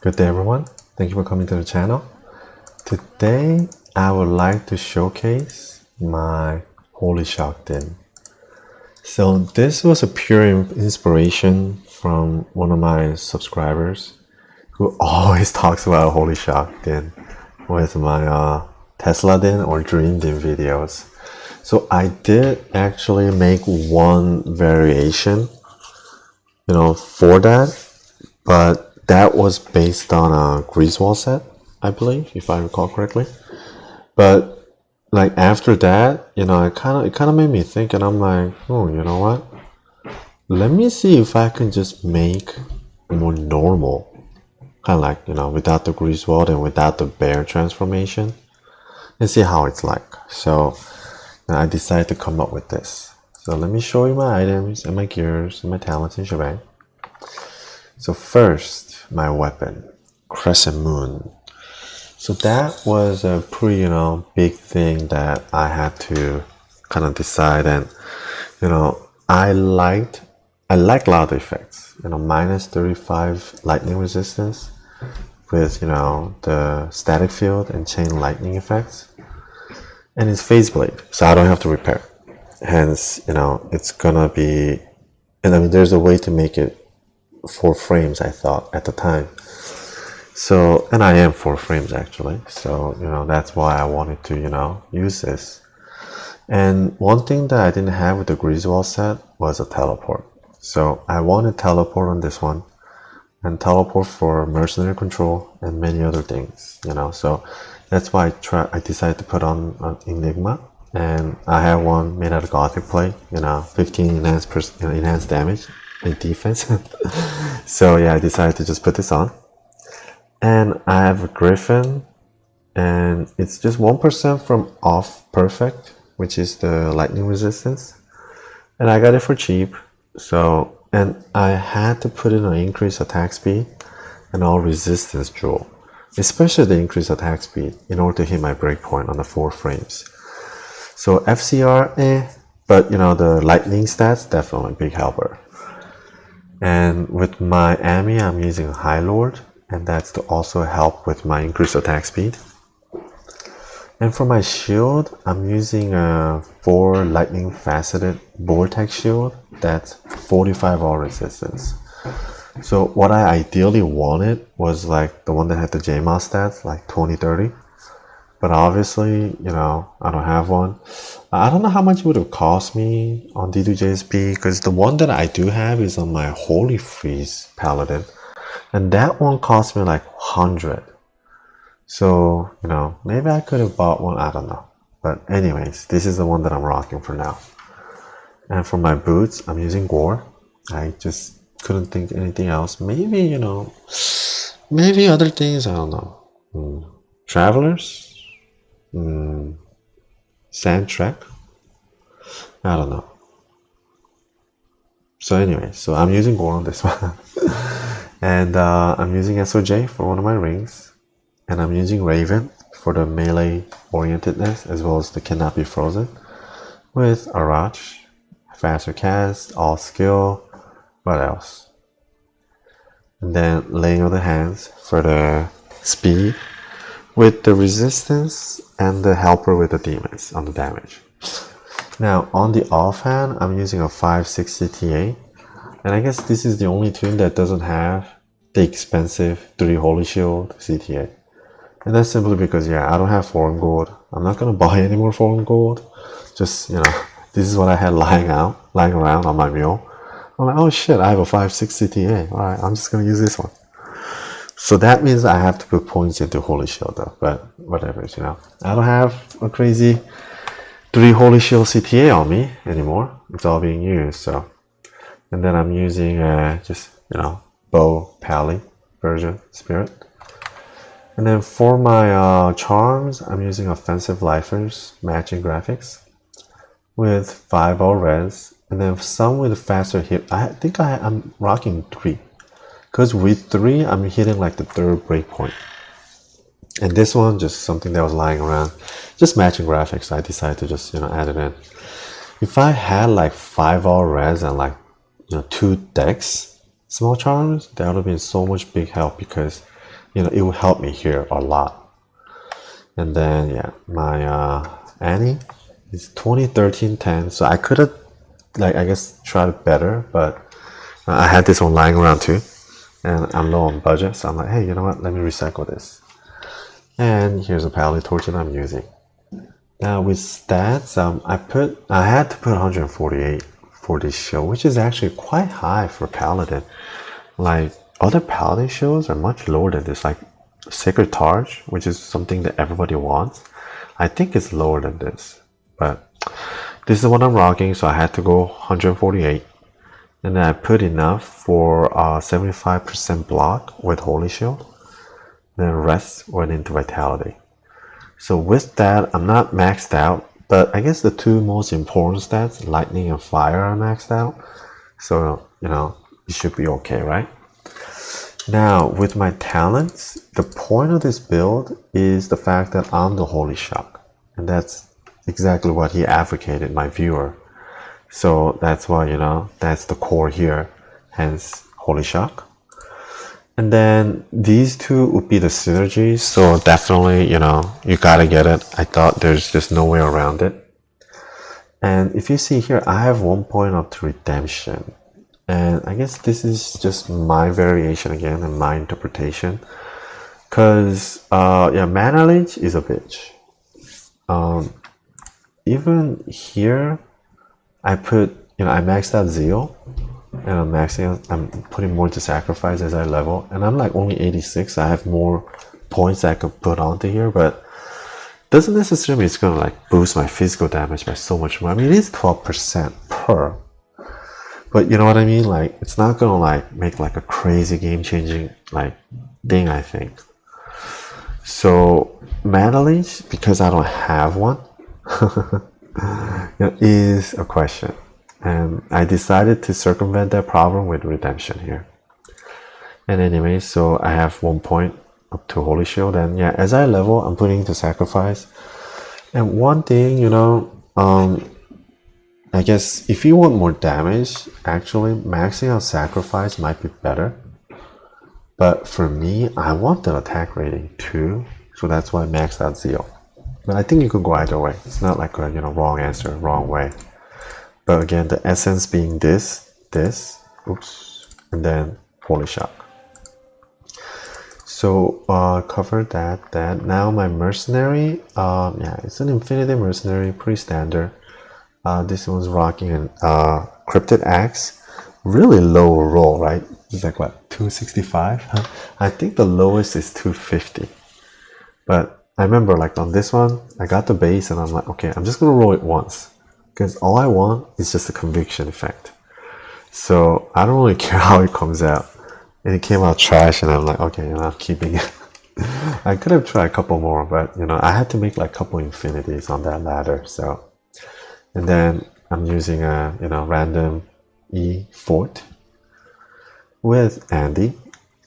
Good day everyone, thank you for coming to the channel. Today I would like to showcase my Holyshock. So this was a pure inspiration from one of my subscribers who always talks about Holyshock with my Tesla or Dream videos. So I did actually make one variation, for that, but that was based on a Greasewall set, I believe, if I recall correctly. But like after that, it kind of made me think, and I'm like, oh, you know what? Let me see if I can just make a more normal, kind of like, without the Greasewall and without the bear transformation, and see how it's like. So I decided to come up with this. So let me show you my items and my gears and my talents and shebang. So first, my weapon, Crescent Moon. So that was a pretty, big thing that I had to kind of decide. And, I like LoD effects, minus 35 lightning resistance with, the static field and chain lightning effects. And it's phase blade, so I don't have to repair. Hence, it's gonna be, and I mean, there's a way to make it 4 frames, I thought at the time. So, and I am 4 frames actually. So, that's why I wanted to, use this. And one thing that I didn't have with the Greasewall set was a teleport. So I wanted teleport on this one, and teleport for mercenary control and many other things, So that's why I decided to put on an Enigma, and I have one made out of Gothic plate, 15 enhanced damage and defense. So yeah, I decided to just put this on. And I have a Griffon, and it's just 1% from off perfect, which is the lightning resistance. And I got it for cheap. So, and I had to put in an increased attack speed and all resistance jewel, especially the increased attack speed, in order to hit my breakpoint on the 4 frames. So FCR, but the lightning stats, definitely a big helper. And with my Ami, I'm using a High Lord, and that's to also help with my increased attack speed. And for my shield, I'm using a 4 lightning faceted vortex shield that's 45 all resistance. So what I ideally wanted was like the one that had the JMOS stats, like 20-30. But obviously, I don't have one. I don't know how much it would have cost me on D2JSP, because the one that I do have is on my Holy Freeze Paladin. And that one cost me like 100. So, maybe I could have bought one, I don't know. But anyways, this is the one that I'm rocking for now. And for my boots, I'm using Gore. I just couldn't think anything else. Maybe, maybe other things, I don't know. Travelers? Sand Trek? I don't know. So anyway, so I'm using Gore on this one. And I'm using SOJ for one of my rings. And I'm using Raven for the melee orientedness, as well as the cannot be frozen. With Arach, faster cast, all skill, what else? And then laying of the hands for the speed, with the resistance and the helper with the demons on the damage. Now on the offhand, I'm using a 560 TA, and I guess this is the only tune that doesn't have the expensive 3 Holy Shield CTA. And that's simply because, I don't have foreign gold. I'm not gonna buy any more foreign gold. Just, this is what I had lying around on my mule. I'm like, oh shit, I have a 560 TA. Alright, I'm just gonna use this one. So that means I have to put points into Holy Shield though, but whatever, I don't have a crazy 3 Holy Shield CTA on me anymore. It's all being used, so. And then I'm using just, bow pally version spirit. And then for my charms, I'm using offensive lifers matching graphics with 5 all res, and then some with faster hit. I think I'm rocking 3, because with 3 I'm hitting like the 3rd breakpoint. And this one, just something that was lying around, just matching graphics. So I decided to just add it in. If I had like 5 all res and like 2 decks small charms, that would have been so much big help, because you know, it will help me here a lot. And then yeah, my Annie is 2013-10, so I could have, like, I guess tried it better, but I had this one lying around too, and I'm low on budget, so I'm like, hey, you know what, let me recycle this. And here's a Paladin torch that I'm using. Now with stats, I had to put 148 for this show, which is actually quite high for Paladin. Like other Paladin shows are much lower than this. Like Sacred Targe, which is something that everybody wants, I think it's lower than this. But this is what I'm rocking, so I had to go 148. And then I put enough for 75% block with Holy Shield. Then the rest went into Vitality. So with that, I'm not maxed out, but I guess the two most important stats, lightning and fire, are maxed out. So, you know, it should be okay, right? Now, with my talents, the point of this build is the fact that I'm the Holyshock. And that's exactly what he advocated, my viewer. So that's why, you know, that's the core here, hence Holyshock. And then these two would be the synergies, so definitely, you know, you gotta get it. I thought there's just no way around it. And if you see here, I have 1 point up to redemption. And I guess this is just my variation again and my interpretation. Because, yeah, Mana Leech is a bitch. Even here, I put, you know, I maxed out Zeal. And I'm putting more to sacrifice as I level, and I'm like only 86. I have more points I could put onto here, but doesn't necessarily it's gonna like boost my physical damage by so much more. I mean, it is 12% per, but you know what I mean, like it's not gonna like make like a crazy game-changing like thing, I think. So Mana Leech, because I don't have one, you know, is a question. And I decided to circumvent that problem with redemption here. And anyway, so I have 1 point up to Holy Shield, and yeah, as I level, I'm putting to sacrifice. And one thing, you know, I guess if you want more damage, actually maxing out sacrifice might be better. But for me, I want the attack rating too, so that's why I maxed out Zeal. But I think you could go either way. It's not like a, you know, wrong answer, wrong way. But again, the essence being this, oops, and then Holyshock. So covered that. Now my Mercenary, yeah, it's an Infinity Mercenary, pretty standard. This one's rocking an Cryptid Axe, really low roll, right? It's like what, 265? I think the lowest is 250. But I remember like on this one, I got the base and I'm like, okay, I'm just gonna roll it once. Because all I want is just a conviction effect. So I don't really care how it comes out. And it came out trash and I'm like, okay, you know, I'm keeping it. I could have tried a couple more, but you know, I had to make like a couple infinities on that ladder. So, and then I'm using a, you know, random E fort with Andy.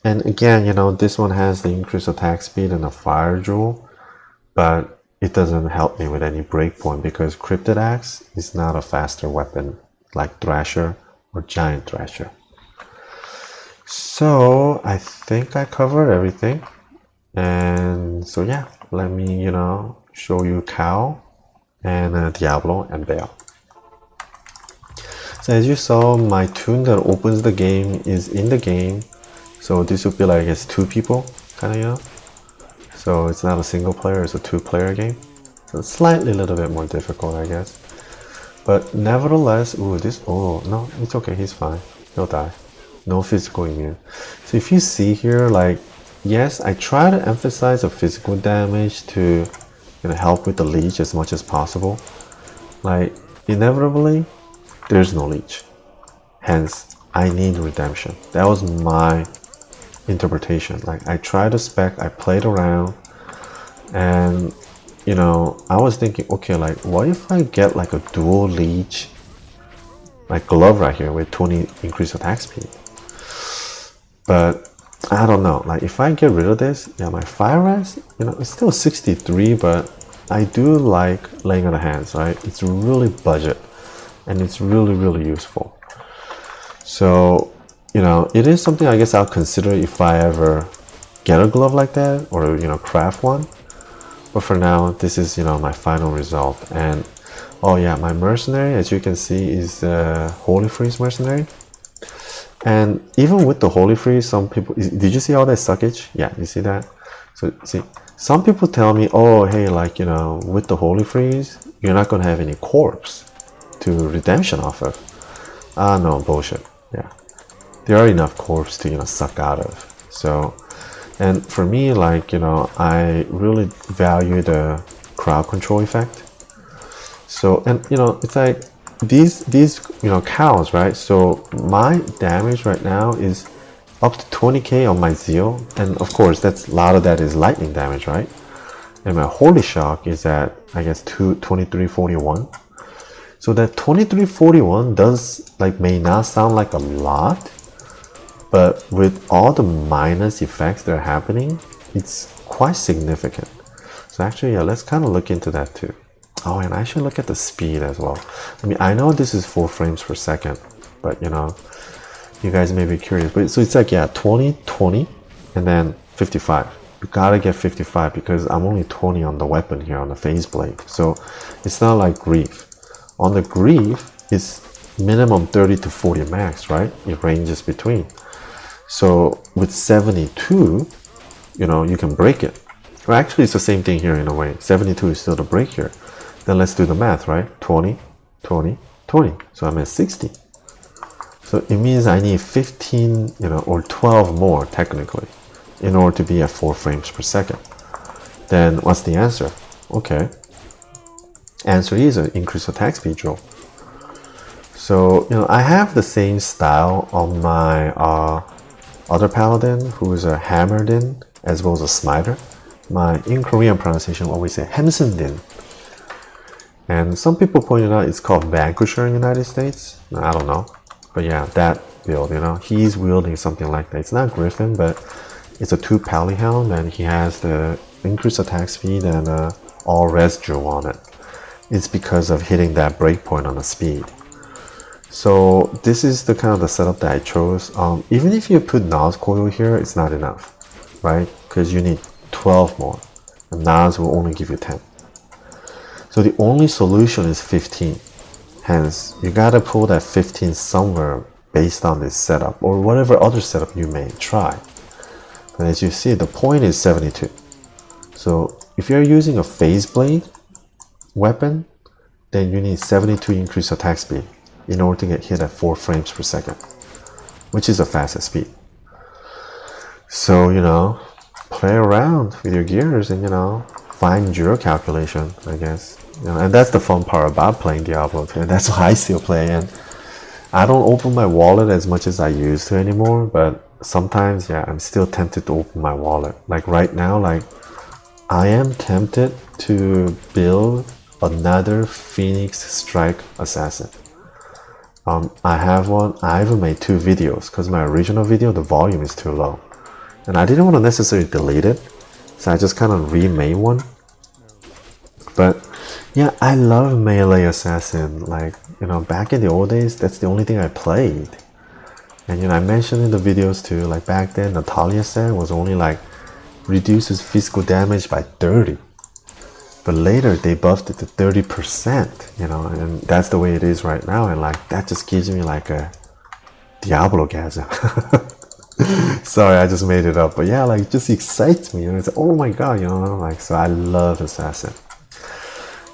And again, you know, this one has the increased attack speed and a fire jewel, but it doesn't help me with any breakpoint because Cryptid Axe is not a faster weapon like Thrasher or Giant Thrasher. So I think I covered everything. And so yeah, let me, you know, show you Cow and Diablo and Bale. So as you saw, my tune that opens the game is in the game. So this would be like, I guess, 2 people, kind of, you know. So it's not a single player, it's a 2-player game. So it's slightly a little bit more difficult, I guess. But nevertheless, ooh, this, oh, no, it's okay, he's fine. He'll die. No physical immune. So if you see here, like, yes, I try to emphasize the physical damage to, you know, help with the leech as much as possible. Like, inevitably, there's no leech. Hence, I need redemption. That was my interpretation. Like, I tried to spec, I played around, and you know, I was thinking, okay, like what if I get like a dual leech like glove right here with 20 increased attack speed? But I don't know, like if I get rid of this, yeah, my fire res, you know, it's still 63, but I do like laying on the hands, right? It's really budget and it's really useful. So, you know, it is something I guess I'll consider if I ever get a glove like that, or you know, craft one. But for now, this is, you know, my final result. And oh yeah, my mercenary, as you can see, is the Holy Freeze mercenary. And even with the Holy Freeze, some people, did you see all that suckage? Yeah, you see that? So see, some people tell me, oh hey, like, you know, with the Holy Freeze, you're not gonna have any corpse to redemption off of. Ah, no, bullshit. Yeah, there are enough corpse to, you know, suck out of. So, and for me, like, you know, I really value the crowd control effect. So, and you know, it's like these you know, cows, right? So my damage right now is up to 20k on my zeal, and of course that's a lot of that is lightning damage, right? And my Holyshock is at, I guess, 2341. So that 2341 does, like, may not sound like a lot, but with all the minus effects that are happening, it's quite significant. So actually, yeah, let's kind of look into that too. Oh, and I should look at the speed as well. I mean, I know this is 4 frames per second, but you know, you guys may be curious. But so it's like, yeah, 20, 20, and then 55. You gotta get 55 because I'm only 20 on the weapon here, on the phase blade. So it's not like Grief. On the Grief, it's minimum 30 to 40 max, right? It ranges between. So with 72, you know, you can break it. Well, actually, it's the same thing here in a way. 72 is still the break here. Then let's do the math, right? 20, 20, 20. So I'm at 60. So it means I need 15, you know, or 12 more technically in order to be at 4 frames per second. Then what's the answer? Okay. Answer is an increased attack speed drill. So, you know, I have the same style on my other Paladin, who is a Hammerdin, as well as a Smiter. My, in Korean pronunciation, what we say, Hamsendin. And some people pointed out it's called Vanquisher in the United States. I don't know. But yeah, that build, you know, he's wielding something like that. It's not Griffon, but it's a 2 Pally Helm, and he has the increased attack speed and all res jewel on it. It's because of hitting that breakpoint on the speed. So this is the kind of the setup that I chose. Even if you put Nas coil here, it's not enough, right? Because you need 12 more, and Nas will only give you 10. So the only solution is 15. Hence, you gotta pull that 15 somewhere based on this setup, or whatever other setup you may try. But as you see, the point is 72. So if you're using a phase blade weapon, then you need 72 increased attack speed in order to get hit at 4 frames per second, which is the fastest speed. So, you know, play around with your gears and, you know, find your calculation, I guess. You know, and that's the fun part about playing Diablo 2, and that's why I still play. And I don't open my wallet as much as I used to anymore, but sometimes, yeah, I'm still tempted to open my wallet. Like right now, like, I am tempted to build another Phoenix Strike Assassin. I have one. I even made 2 videos because my original video, the volume is too low, and I didn't want to necessarily delete it, so I just kind of remade one. But yeah, I love melee assassin. Like, you know, back in the old days, that's the only thing I played. And you know, I mentioned in the videos too, like back then Natalia set was only like reduces physical damage by 30. But later they buffed it to 30%, you know, and that's the way it is right now. And like, that just gives me like a Diablo-gasm. Sorry, I just made it up. But yeah, like, it just excites me. And it's like, oh my god, you know, like, so I love Assassin.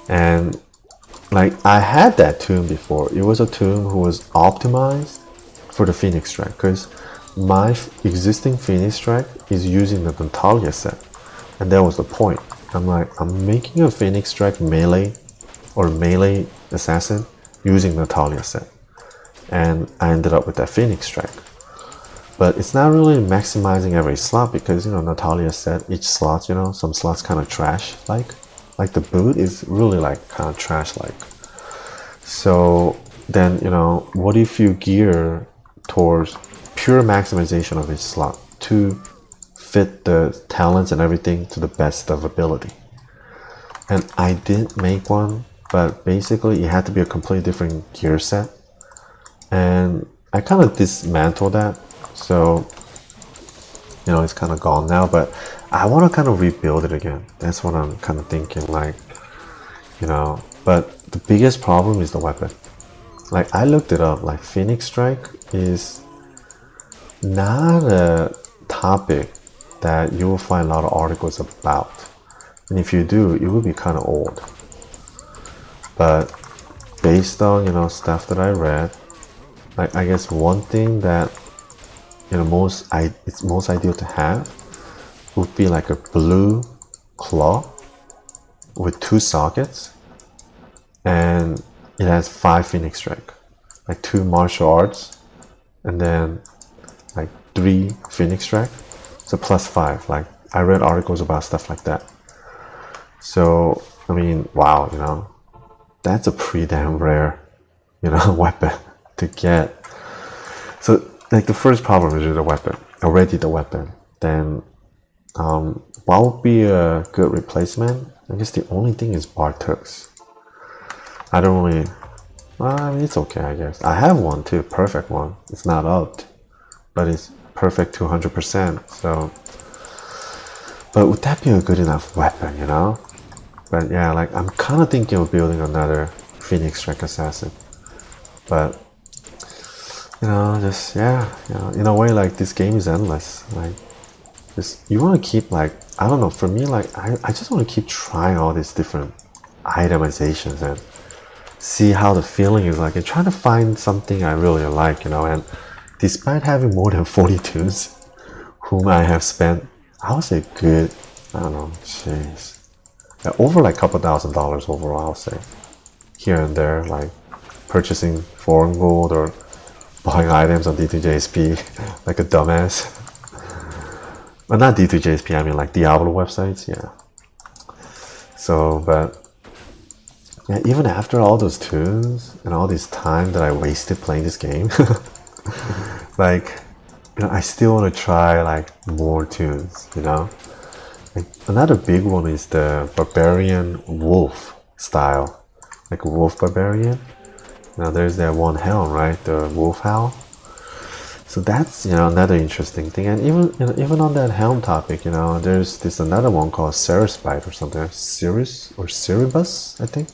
And like, I had that tune before. It was a tune who was optimized for the Phoenix Strike, because my existing Phoenix Strike is using the Natalia set. And that was the point. I'm like, I'm making a Phoenix Strike melee or melee assassin using Natalia set, and I ended up with that Phoenix Strike. But it's not really maximizing every slot because, you know, Natalia set, each slot, you know, some slots kind of trash like the boot is really like kind of trash like. So then, you know, what if you gear towards pure maximization of each slot to fit the talents and everything to the best of ability? And I did make one, but basically it had to be a completely different gear set, and I kind of dismantled that. So you know, it's kind of gone now, but I want to kind of rebuild it again. That's what I'm kind of thinking, like, you know. But the biggest problem is the weapon. Like, I looked it up, like Phoenix Strike is not a topic that you will find a lot of articles about, and if you do, it will be kind of old. But based on, you know, stuff that I read, like, I guess one thing that, you know, it's most ideal to have would be like a blue claw with 2 sockets, and it has 5 Phoenix Strike, like 2 martial arts, and then like 3 Phoenix Strike, so plus 5. Like, I read articles about stuff like that. So I mean, wow, you know, that's a pretty damn rare, you know, weapon to get. So like the first problem is the weapon, already the weapon. Then what would be a good replacement? I guess the only thing is Bartux. I don't really, well, I mean, it's okay, I guess. I have one too, perfect one. It's not out, but it's perfect 200%. So, but would that be a good enough weapon, you know? But yeah, like, I'm kind of thinking of building another Phoenix Strike Assassin. But, you know, just, yeah, you know, in a way, like, this game is endless. Like, just, you want to keep, like, I don't know, for me, like, I just want to keep trying all these different itemizations and see how the feeling is like, and trying to find something I really like, you know. And despite having more than 40 tunes, whom I have spent, I would say good, I don't know, jeez, yeah, over like a couple $1,000s overall, I'll say, here and there, like purchasing foreign gold or buying items on D2JSP like a dumbass. Well, not D2JSP, I mean like Diablo websites, yeah. So, but yeah, even after all those tunes and all this time that I wasted playing this game, like, you know, I still want to try like more tunes, you know. Like, another big one is the barbarian wolf style, like wolf barbarian. Now there's that one helm, right, the wolf howl. So that's, you know, another interesting thing. And even, you know, even on that helm topic, you know, there's this another one called Ceruspite or something, Cirrus or Cerberus, I think.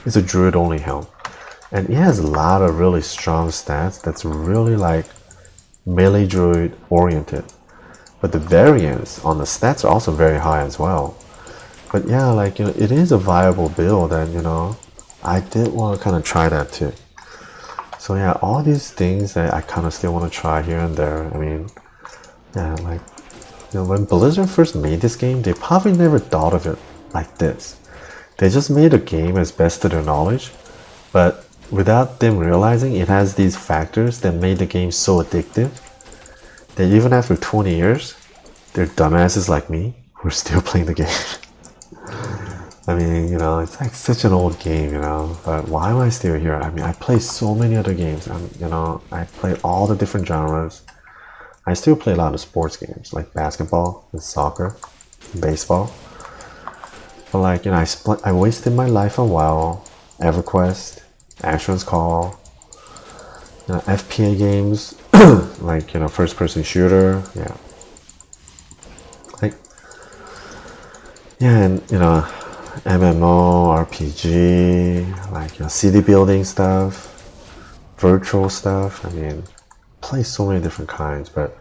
It's a druid only helm, and it has a lot of really strong stats that's really like melee druid oriented, but the variance on the stats are also very high as well. But yeah, like, you know, it is a viable build, and you know, I did want to kind of try that too. So yeah, all these things that I kind of still want to try here and there. I mean, yeah, like, you know, when Blizzard first made this game, they probably never thought of it like this. They just made a game as best to their knowledge, but without them realizing it has these factors that made the game so addictive that even after 20 years, they're dumbasses like me who are still playing the game. I mean, you know, it's like such an old game, you know, but why am I still here? I mean, I play so many other games, and you know, I play all the different genres. I still play a lot of sports games like basketball and soccer, and baseball. But like, you know, I wasted my life on WoW, EverQuest, Asheron's Call, you know, FPA games, like, you know, first-person shooter, yeah. Like, yeah, and, you know, MMO, RPG, like, you know, city building stuff, virtual stuff. I mean, play so many different kinds, but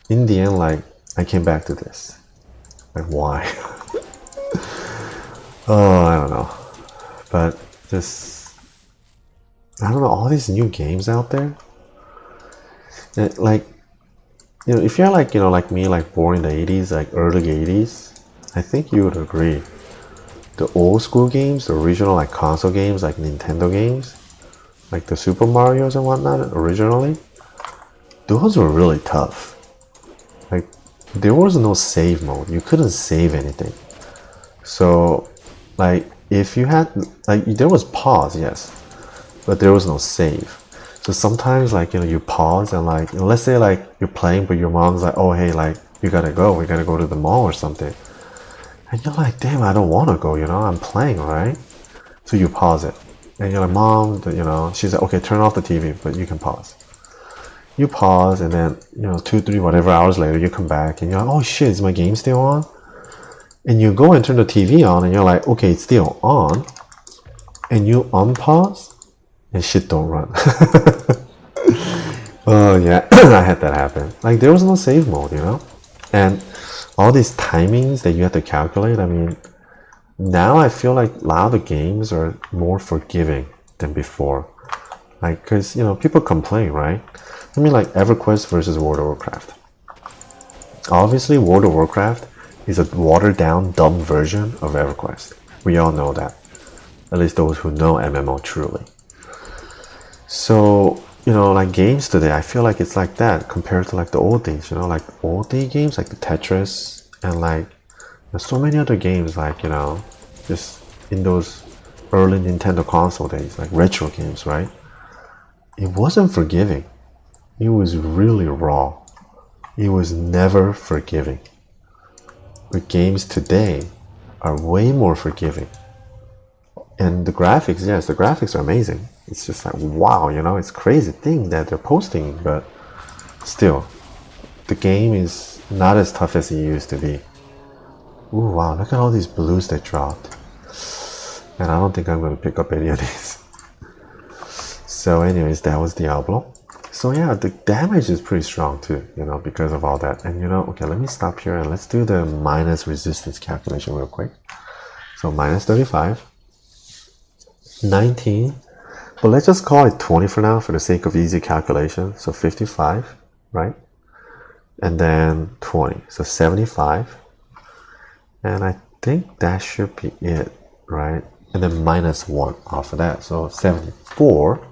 in the end, like, I came back to this. Like, why? Oh, I don't know. But just, I don't know, all these new games out there. Like, you know, if you're like, you know, like me, like born in the 80s, like early 80s, I think you would agree. The old school games, the original like console games, like Nintendo games, like the Super Marios and whatnot, originally, those were really tough. Like, there was no save mode. You couldn't save anything. So, like, if you had, like, there was pause, yes, but there was no save. So sometimes, like, you know, you pause and, like, you know, let's say like you're playing, but your mom's like, oh hey, like, we gotta go to the mall or something, and you're like, damn, I don't want to go, you know, I'm playing, right? So you pause it, and you're like, mom, you know, she's like, okay, turn off the TV, but you can pause. You pause, and then, you know, 2, 3, whatever hours later, you come back and you're like, oh shit, is my game still on? And you go and turn the TV on, and you're like, okay, it's still on. And you unpause, and shit don't run. Oh yeah, I had that happen. Like, there was no save mode, you know? And all these timings that you have to calculate, I mean, now I feel like a lot of the games are more forgiving than before. Like, because, you know, people complain, right? I mean, like EverQuest versus World of Warcraft. Obviously, World of Warcraft is a watered down, dumb version of EverQuest. We all know that. At least those who know MMO truly. So, you know, like games today, I feel like it's like that compared to like the old days, you know, like old day games like the Tetris and like there's so many other games, like, you know, just in those early Nintendo console days, like retro games, right? It wasn't forgiving. It was really raw. It was never forgiving. But games today are way more forgiving. And the graphics, yes, the graphics are amazing. It's just like, wow, you know, it's a crazy thing that they're posting, but still, the game is not as tough as it used to be. Ooh, wow, look at all these blues that dropped. And I don't think I'm going to pick up any of these. So anyways, that was Diablo. So yeah, the damage is pretty strong too, you know, because of all that. And you know, okay, let me stop here and let's do the minus resistance calculation real quick. So minus 35, 19, but let's just call it 20 for now for the sake of easy calculation. So 55, right? And then 20, so 75. And I think that should be it, right? And then minus 1 off of that, so 74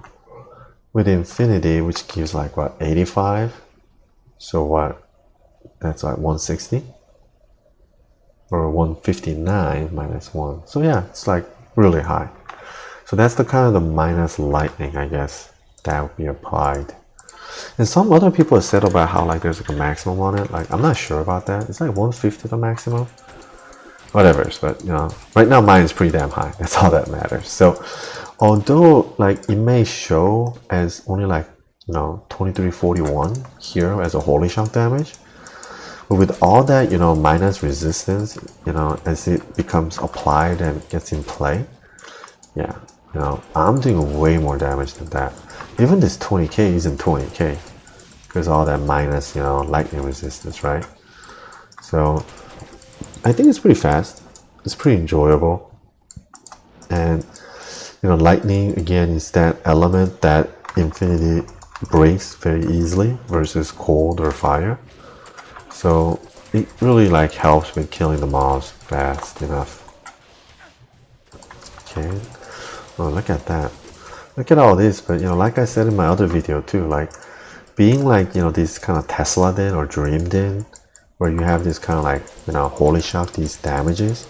with infinity, which gives like what, 85? So what, that's like 160 or 159 minus 1. So yeah, it's like really high. So that's the kind of the minus lightning, I guess, that would be applied. And some other people have said about how like there's like a maximum on it. Like, I'm not sure about that. It's like 150 the maximum. Whatever, but you know, right now mine is pretty damn high. That's all that matters. So although like it may show as only like, you know, 2341 here as a Holyshock damage, but with all that, you know, minus resistance, you know, as it becomes applied and gets in play, yeah, you know, I'm doing way more damage than that. Even this 20k isn't 20k because all that minus, you know, lightning resistance, right? So I think it's pretty fast. It's pretty enjoyable. And, you know, lightning, again, is that element that infinity breaks very easily versus cold or fire. So it really like helps with killing the mobs fast enough. Okay. Oh, look at that. Look at all this. But, you know, like I said in my other video too, like being like, you know, this kind of Tesla din or Dream din, where you have this kind of like, you know, Holyshock, these damages.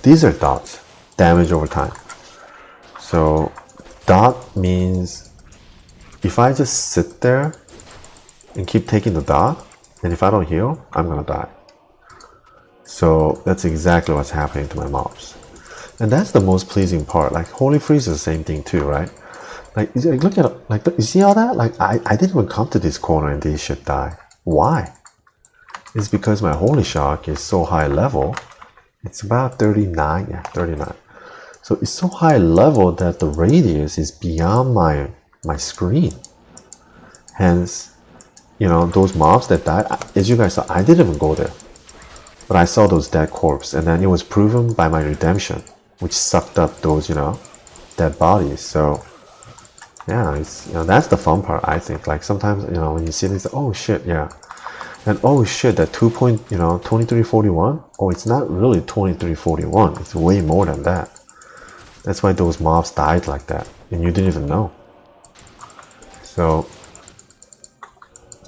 These are dots, damage over time. So dot means if I just sit there and keep taking the dot, and if I don't heal, I'm gonna die. So that's exactly what's happening to my mobs. And that's the most pleasing part. Like Holy Freeze is the same thing too, right? Like, look at it, like, you see all that? Like, I didn't even come to this corner and these should die. Why? It's because my Holyshock is so high level. It's about 39, yeah, 39. So it's so high level that the radius is beyond my screen. Hence, you know, those mobs that died, as you guys saw, I didn't even go there. But I saw those dead corpses, and then it was proven by my redemption, which sucked up those, you know, dead bodies. So yeah, it's, you know, that's the fun part, I think. Like sometimes, you know, when you see this, oh shit, yeah. And oh shit, that 2341? Oh, it's not really 2341. It's way more than that. That's why those mobs died like that, and you didn't even know. So,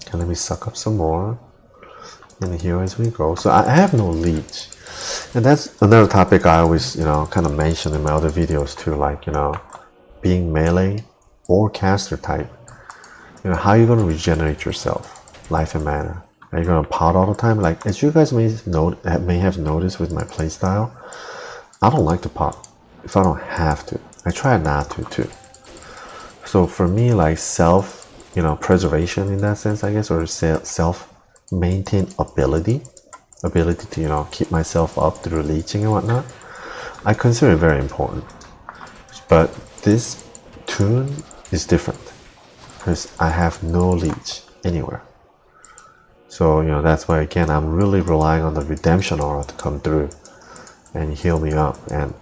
okay, let me suck up some more in here as we go. So I have no leech, and that's another topic I always, you know, kind of mention in my other videos too. Like, you know, being melee or caster type, you know, how are you going to regenerate yourself, life and mana? Are you gonna pot all the time? Like, as you guys may have noticed with my playstyle, I don't like to pot if I don't have to. I try not to too. So for me, like self you know, preservation in that sense, I guess, or self-maintain ability to, you know, keep myself up through leeching and whatnot, I consider it very important. But this tune is different because I have no leech anywhere. So, you know, that's why, again, I'm really relying on the redemption aura to come through and heal me up. And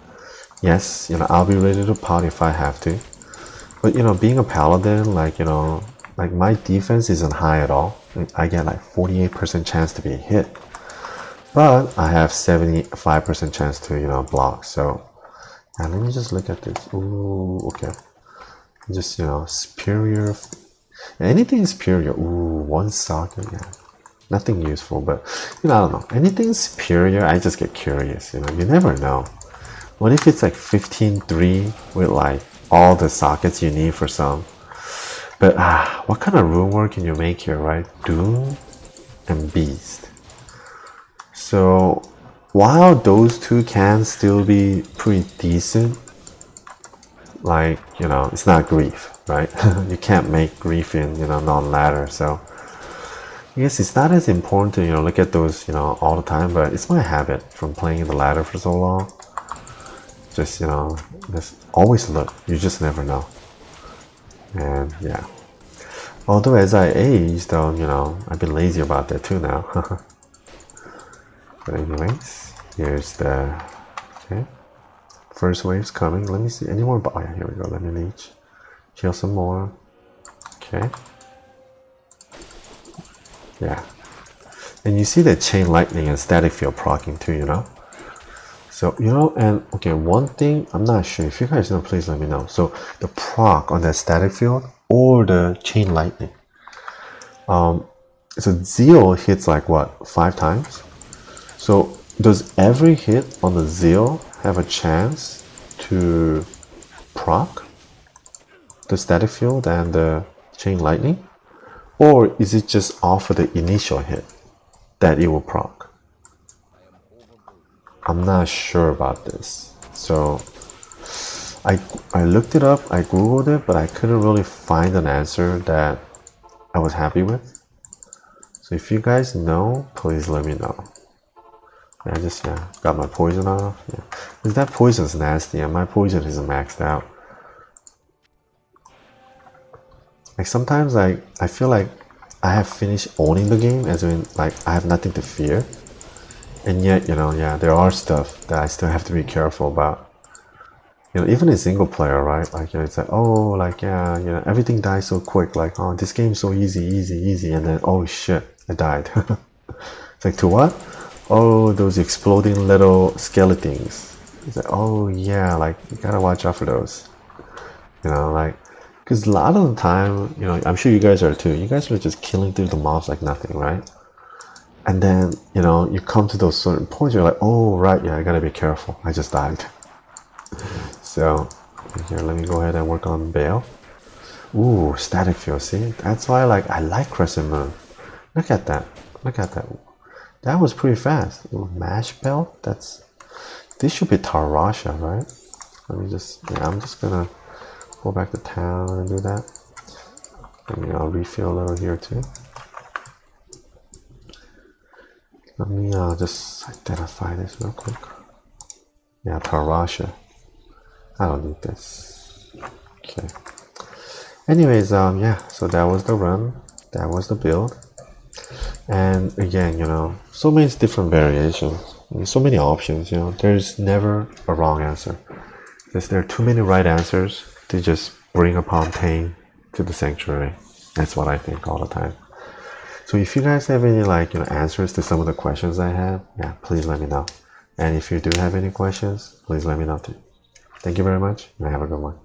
yes, you know, I'll be ready to pot if I have to. But, you know, being a paladin, like, you know, like my defense isn't high at all. I get like 48% chance to be hit. But I have 75% chance to, you know, block. So, and let me just look at this. Ooh, okay. Just, you know, superior. Anything superior. Ooh, one socket, yeah. Nothing useful, but, you know, I don't know. Anything superior, I just get curious, you know. You never know. What if it's like 15-3 with like all the sockets you need for some? But what kind of rune work can you make here, right? Doom and Beast. So while those two can still be pretty decent, like, you know, it's not Grief, right? You can't make Grief in, you know, non-ladder. So I guess it's not as important to, you know, look at those, you know, all the time, but it's my habit from playing in the ladder for so long. Just, you know, just always look. You just never know. And yeah. Although as I age, though, you know, I've been lazy about that too now. But anyways, here's the, okay. First wave's coming. Let me see. Any more? Oh yeah, here we go. Let me leech. Heal some more. Okay. Yeah. And you see the chain lightning and static field proccing too, you know? So, you know, and okay, one thing, I'm not sure. If you guys know, please let me know. So the proc on that static field or the chain lightning. So Zeal hits like what, 5 times? So does every hit on the Zeal have a chance to proc the static field and the chain lightning? Or is it just off of the initial hit that it will proc? I'm not sure about this. So I looked it up, I googled it, but I couldn't really find an answer that I was happy with. So if you guys know, please let me know. I just got my poison off. Yeah. Because that poison's nasty and my poison isn't maxed out. Like sometimes I feel like I have finished owning the game, as in like I have nothing to fear. And yet, you know, yeah, there are stuff that I still have to be careful about. You know, even in single player, right? Like, you know, it's like, oh, like, yeah, you know, everything dies so quick. Like, oh, this game's so easy. And then, oh shit, I died. It's like, to what? Oh, those exploding little skeletons. It's like, oh yeah, like, you gotta watch out for those. You know, like, because a lot of the time, you know, I'm sure you guys are too. You guys are just killing through the mobs like nothing, right? And then, you know, you come to those certain points, you're like, oh, right, yeah, I gotta be careful. I just died. So, here, let me go ahead and work on Bale. Ooh, static field, see? That's why I like Crescent Moon. Look at that. Look at that. That was pretty fast. Ooh, Mash Belt? This should be Tarasha, right? Let me just, yeah, I'm just gonna go back to town and do that. Let me refill a little here too. Let me just identify this real quick. Yeah, Tarasha. I don't need this. Okay. Anyways, yeah, so that was the run. That was the build. And again, you know, so many different variations. I mean, so many options, you know. There's never a wrong answer. Because there are too many right answers to just bring upon pain to the sanctuary. That's what I think all the time. So if you guys have any answers to some of the questions I have, yeah, please let me know. And if you do have any questions, please let me know too. Thank you very much and have a good one.